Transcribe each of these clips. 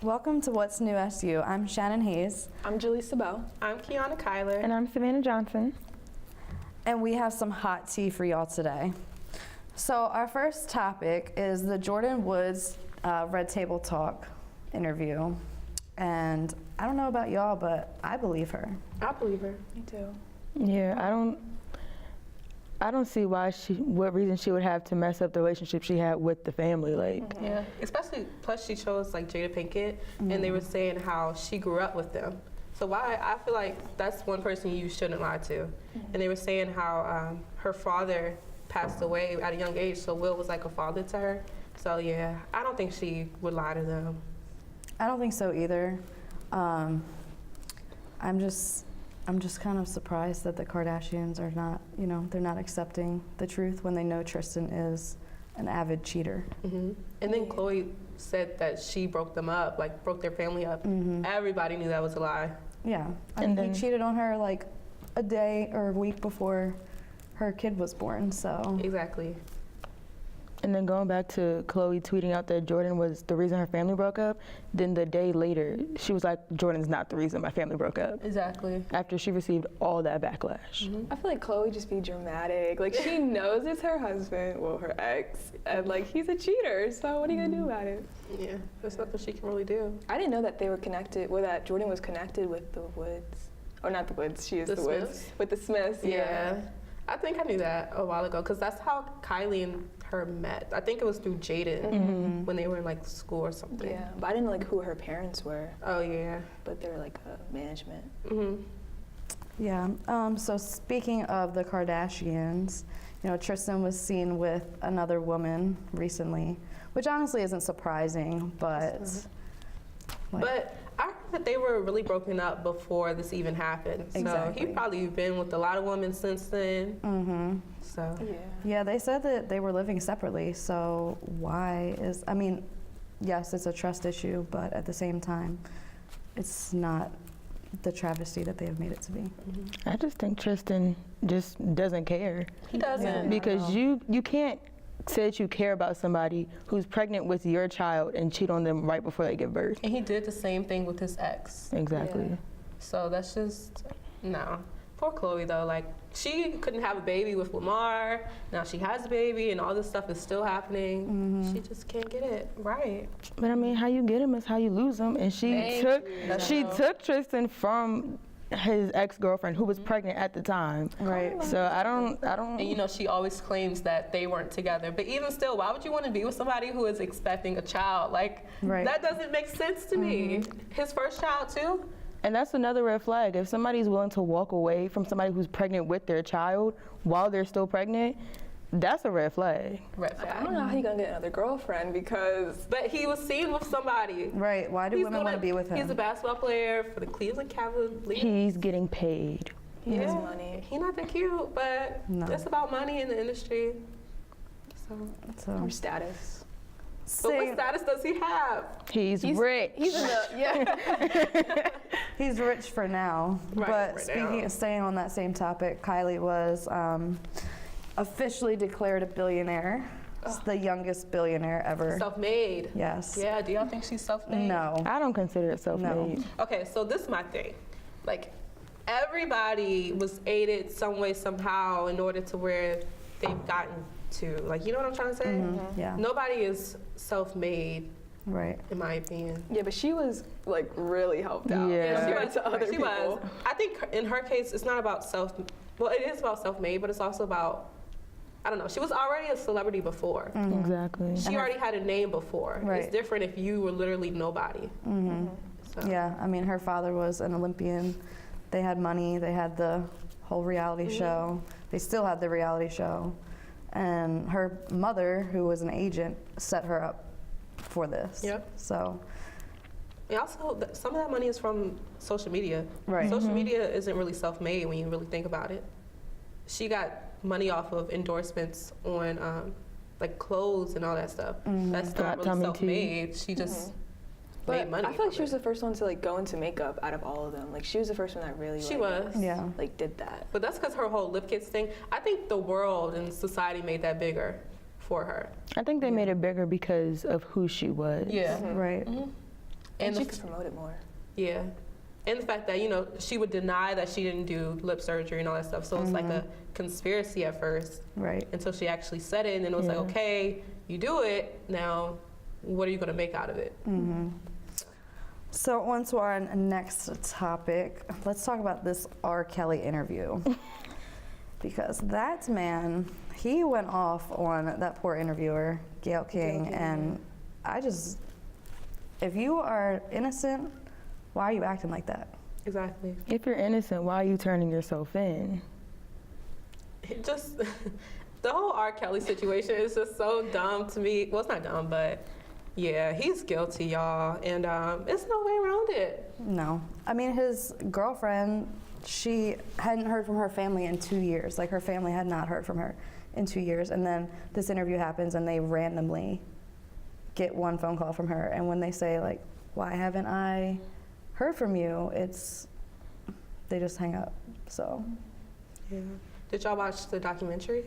Welcome to What's New SU. I'm Shannon Hayes. I'm Julie Sabel. I'm Kiana Kyler. And I'm Savannah Johnson. And we have some hot tea for y'all today. So our first topic is the Jordyn Woods Red Table Talk interview. And I don't know about y'all, but I believe her. I believe her. Me too. Yeah, I don't see what reason she would have to mess up the relationship she had with the family. Like, Yeah, especially, plus she chose like Jada Pinkett, and they were saying how she grew up with them. So why, I feel like that's one person you shouldn't lie to. And they were saying how her father passed away at a young age, so Will was like a father to her. So yeah, I don't think she would lie to them. I don't think so either. I'm just kind of surprised that the Kardashians are not, they're not accepting the truth when they know Tristan is an avid cheater. And then Khloe said that she broke them up, like broke their family up. Everybody knew that was a lie. Yeah, I mean, he cheated on her like a day or a week before her kid was born, so. Exactly. and then going back to Khloe tweeting out that Jordyn was the reason her family broke up, then the day later, she was like, Jordyn's not the reason my family broke up. Exactly. After she received all that backlash. I feel like Khloe just be dramatic. Like, she knows it's her husband, well, her ex, and like, he's a cheater, so what are you gonna do about it? Yeah, there's nothing she can really do. I didn't know that they were connected, well, that Jordyn was connected with the Woods. Or not the Woods, she is The the Woods. Smiths? With the Smiths, yeah. I think I knew that a while ago because that's how Kylie and her met. I think it was through Jaden when they were in like school or something. Yeah, but I didn't know like who her parents were, Oh yeah. but they're like management. Yeah, so speaking of the Kardashians, Tristan was seen with another woman recently, which honestly isn't surprising, but. But I heard that they were really broken up before this even happened. So Exactly. he probably been with a lot of women since then. So Yeah. Yeah, they said that they were living separately, so yes, it's a trust issue, but at the same time, it's not the travesty that they have made it to be. I just think Tristan just doesn't care. he doesn't. Yeah. Because you can't say that you care about somebody who's pregnant with your child and cheat on them right before they give birth. And he did the same thing with his ex. Exactly. Yeah. So that's just, no. Poor Khloe though, like she couldn't have a baby with Lamar. Now she has a baby and all this stuff is still happening. She just can't get it right. But I mean, how you get him is how you lose him. And she took Tristan from his ex-girlfriend who was pregnant at the time. Right. So I don't. And she always claims that they weren't together. But even still, why would you want to be with somebody who is expecting a child? Like, Right. that doesn't make sense to me. His first child too? And that's another red flag. If somebody's willing to walk away from somebody who's pregnant with their child while they're still pregnant, that's a red flag. Red I flag. don't know how you gonna get another girlfriend because But he was seen with somebody. Right, why do women want to be with him? He's a basketball player for the Cleveland Cavaliers. He's getting paid. he has money. He's not that cute, but No. it's about money in the industry. So, Or status. but what status does he have? He's rich. He's in the, He's rich for now. Right, But right now. staying on that same topic, Kylie was officially declared a billionaire. It's the youngest billionaire ever. Self-made. Yes. Yeah, do y'all think she's self-made? No. I don't consider it self-made. Okay, so this is my thing. Like, everybody was aided some way, somehow, in order to where they've gotten to. Like, you know what I'm trying to say? Yeah. Nobody is self-made, Right. in my opinion. yeah, but she was like really helped out. Yeah. compared to other She people. was. I think in her case, it's not about well, it is about self-made, but it's also about, I don't know, she was already a celebrity before. Exactly. She already had a name before. Right. It's different if you were literally nobody. So. Yeah, I mean, her father was an Olympian. They had money. They had the whole reality show. They still had the reality show. And her mother, who was an agent, set her up for this. Yep. So, And also, some of that money is from social media. Right. Social media isn't really self-made when you really think about it. She got money off of endorsements on like clothes and all that stuff. That's not really Tommy T. self-made. She just But made money. I feel like from she was it. the first one to like go into makeup out of all of them. Like she was the first one that really She like, was. yeah. like did that. But that's because her whole lip kits thing. I think the world and society made that bigger for her. I think they made it bigger because of who she was. Yeah. Right. And the she could promote it more. Yeah. And the fact that, you know, she would deny that she didn't do lip surgery and all that stuff. So it's like a conspiracy at first Right. until she actually said it. And then it was like, okay, you do it. Now, what are you going to make out of it? So on to our next topic. Let's talk about this R. Kelly interview. Because that man, he went off on that poor interviewer, Gayle King, and I just, if you are innocent, why are you acting like that? Exactly. If you're innocent, why are you turning yourself in? It just, the whole R. Kelly situation is just so dumb to me. Well, it's not dumb, but yeah, he's guilty, y'all. And there's no way around it. No. I mean, his girlfriend, she hadn't heard from her family in 2 years. Like, her family had not heard from her in 2 years. And then this interview happens, and they randomly get one phone call from her. And when they say, like, why haven't I heard from you? They just hang up. So, Yeah. Did y'all watch the documentary?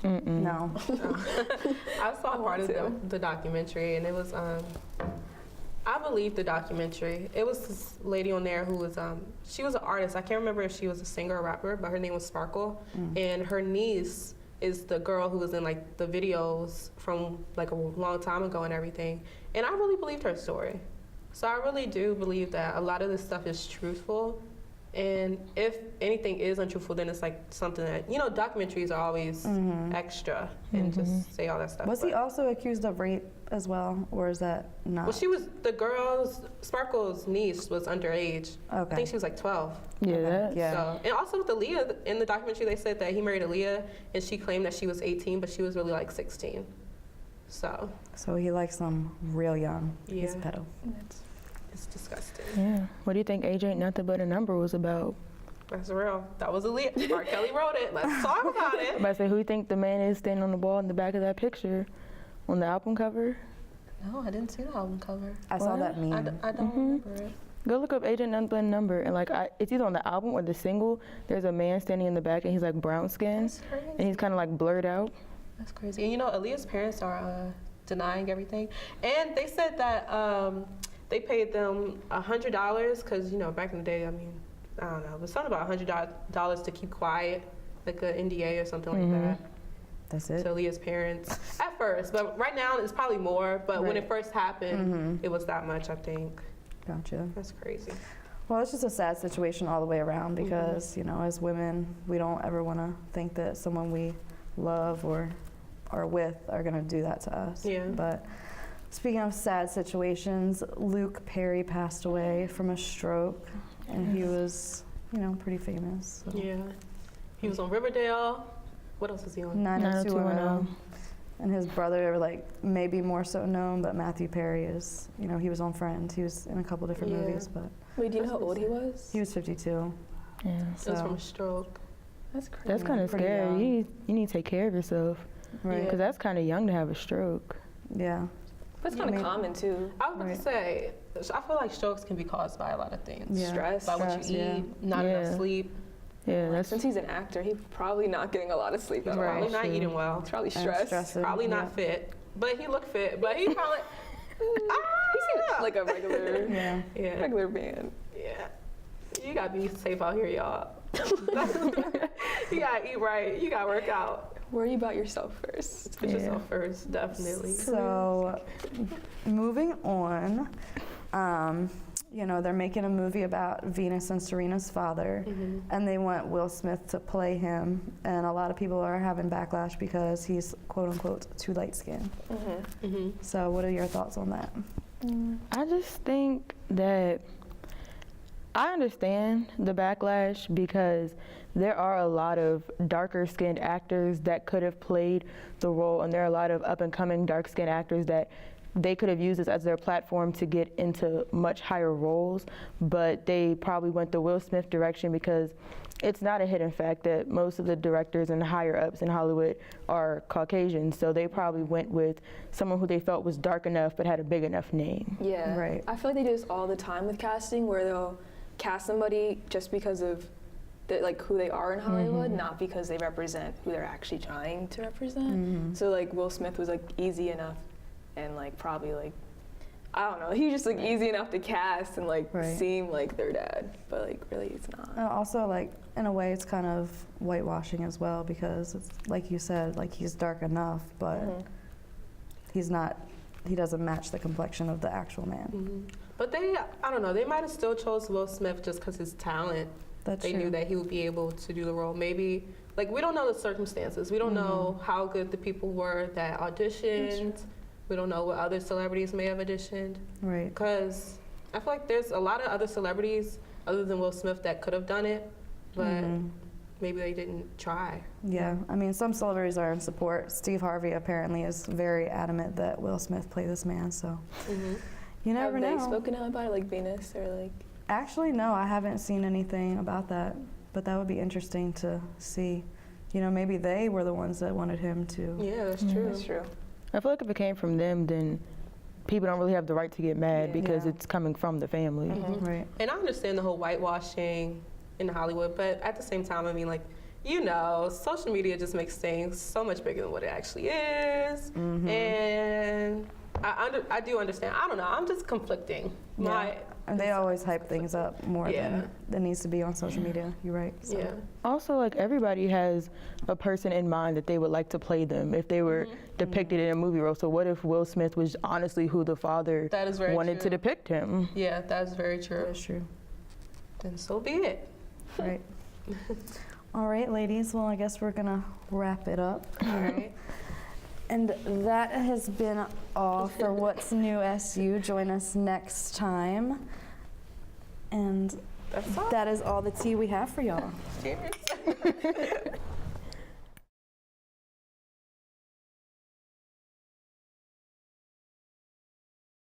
no. I saw part of the documentary, and it was, I believe the documentary. It was this lady on there who was, she was an artist. I can't remember if she was a singer or rapper, but her name was Sparkle. And her niece is the girl who was in like the videos from like a long time ago and everything. And I really believed her story. So I really do believe that a lot of this stuff is truthful. And if anything is untruthful, then it's like something that, you know, documentaries are always extra and just say all that stuff. Was he also accused of rape as well, or is that not? Well, she was, the girl's, Sparkle's niece was underage. Okay. I think she was like 12. Yeah, Okay. that. Yeah. So, and also with Aaliyah, in the documentary, they said that he married Aaliyah, and she claimed that she was 18, but she was really like 16. So, So he likes them real young. He's a Yeah. pedo. it's disgusting. Yeah. What do you think Age Ain't Nothing But a Number was about? That's real. That was Aaliyah. R. Kelly wrote it. Let's talk about I'm it. about to say, who you think the man is standing on the wall in the back of that picture on the album cover? No, I didn't see the album cover. I saw What? that meme. I don't remember it. Go look up Age Ain't Nothing But a Number, and like, it's either on the album or the single. There's a man standing in the back, and he's like brown skin, That's crazy. and he's kind of like blurred out. That's crazy. And you know, Aaliyah's parents are denying everything. And they said that they paid them $100 because, you know, back in the day, I mean, I don't know, but something about $100 to keep quiet, like an NDA or something like that. That's To it. Aaliyah's parents at first, but right now it's probably more. But when Right. it first happened, it was that much, I think. Gotcha. That's crazy. Well, it's just a sad situation all the way around because, you know, as women, we don't ever want to think that someone we love or are with are going to do that to us. Yeah. But speaking of sad situations, Luke Perry passed away from a stroke, and he was, you know, pretty famous. So. Yeah. He was on Riverdale. What else was he on? 90210. And his brother, like, maybe more so known, but Matthew Perry is, you know, he was on Friends. He was in a couple different Yeah. movies, but Wait, do you know how old he was? he was 52. Yeah. It was So, from a stroke. That's crazy. That's kind of pretty scary. young. You need to take care of yourself, right. because that's kind of young to have a stroke. Yeah. That's I kind of mean- common too. I was about Right. to say, I feel like strokes can be caused by a lot of things. Yeah. Stress. By what Stress, you yeah. eat, not Yeah. enough sleep, Yeah, that's Since he's an actor, he's probably not getting a lot of sleep at Right. all. probably not true. eating well, He's probably And stressed. stressed. probably Yeah. not fit, but he looked fit. But he probably, He seems like a regular, Yeah. yeah, regular man. yeah. You gotta be safe out here, y'all. You gotta eat right. You gotta work out. Worry about yourself first. Put Yeah. yourself first, definitely. So, moving on, you know, they're making a movie about Venus and Serena's father, and they want Will Smith to play him. And a lot of people are having backlash because he's quote unquote too light skinned. So, what are your thoughts on that? I just think that I understand the backlash because there are a lot of darker skinned actors that could have played the role, and there are a lot of up and coming dark skinned actors that they could have used this as their platform to get into much higher roles, but they probably went the Will Smith direction because it's not a hidden fact that most of the directors and higher ups in Hollywood are Caucasian, so they probably went with someone who they felt was dark enough but had a big enough name. Yeah. Right. I feel like they do this all the time with casting, where they'll cast somebody just because of like who they are in Hollywood, not because they represent who they're actually trying to represent. So like Will Smith was like easy enough, and like probably like I don't know. He's just like easy enough to cast and like Right. seem like their dad, but like really he's not. And also, like, in a way, it's kind of whitewashing as well because, it's, like you said, like, he's dark enough, but Mhm. he's not, he doesn't match the complexion of the actual man. But I don't know, they might have still chose Will Smith just because his talent. That's They true. knew that he would be able to do the role. Maybe, like, we don't know the circumstances. We don't know how good the people were that auditioned. We don't know what other celebrities may have auditioned. Right. Because I feel like there's a lot of other celebrities other than Will Smith that could have done it, but maybe they didn't try. Yeah, I mean, some celebrities are in support. Steve Harvey apparently is very adamant that Will Smith play this man, so you never Have know. they spoken out about it, like Venus or like? Actually, no, I haven't seen anything about that, but that would be interesting to see. You know, maybe they were the ones that wanted him to. Yeah, that's true. That's true. I feel like if it came from them, then people don't really have the right to get mad Yeah. because Yeah. it's coming from the family. Right. And I understand the whole whitewashing in Hollywood, but at the same time, I mean, like, you know, social media just makes things so much bigger than what it actually is. And I do understand. I don't know. I'm just conflicting. Yeah. And they always hype things up more Yeah. than needs to be on social media. You're right. So. Yeah. Also, like everybody has a person in mind that they would like to play them if they were depicted in a movie role. So what if Will Smith was honestly who the father That is very wanted true. to depict him? Yeah, that's very true. That's true. Then so be it. Right. All right, ladies. Well, I guess we're gonna wrap it up. All right. And that has been all for What's New SU. Join us next time. And That's all. that is all the tea we have for y'all. Cheers.